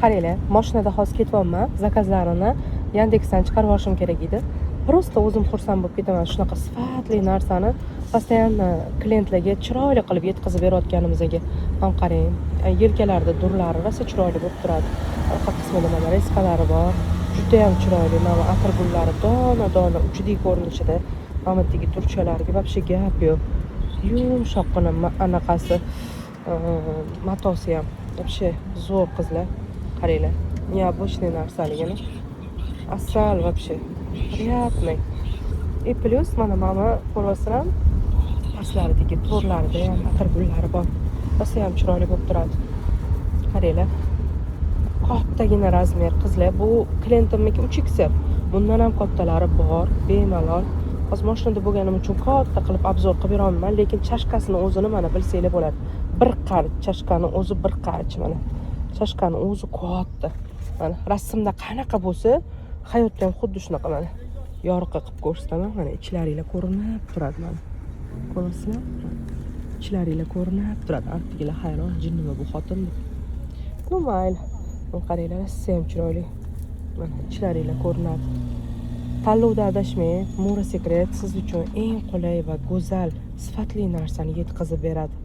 qaranglar, mashinada hozir ketyapman, zakazlarini Yandexdan chiqarib olishim kerak edi. Просто o'zim xursand bo'lib ketaman shunaqa sifatli narsani постоянно klientlarga chiroyli qilib yetkazib berayotganimizga. Ham qarang, yelkalarida durlari rosa chiroyli bo'lib turadi. Orqa qismida mana reskalari bor. Juda ham chiroyli, mana atirgullari dona uchli ko'rinishida. Mana tegi turchalarga вообще gap yo'q. Yumshoqqina anaqasi matosi ham вообще zo'r qizlar. Qaranglar, необычный narsaligini. Asal вообще приятный. И плюс mana ko'rasizlar, pastlaridagi to'rlarida ham atirgullari bor. Rosa ham chiroyli bo'lib turadi. Qaranglar. Kattagina razmer qizlar. Bu klientimniki 3XL. Bundan ham kattalari bor, bemalol. Hozir mashinada bo'lganim uchun katta qilib obzor qilib bera olmayman, lekin chashkasini o'zini mana bilsanglar bo'ladi. Bir qarich chashkani o'zi bir qarich mana. Chashkani o'zi katta. Mana rasmda qanaqa bo'lsa, hayotda ham xuddi shunaqa mana. Yorqin qilib ko'rsataman, mana ichlaringlar ko'rinib turadi mana. Ko'rasizlar? Ichlaringlar ko'rinib turadi. Artigilar hayron, jinnimi bu xotin deb. Bu mayli. Buni qaranglar, ham chiroyli. Mana ichlaringlar ko'rinadi. Tanlovda adashmang. Mura Secret siz uchun eng qulay va go'zal, sifatli narsani yetkazib beradi.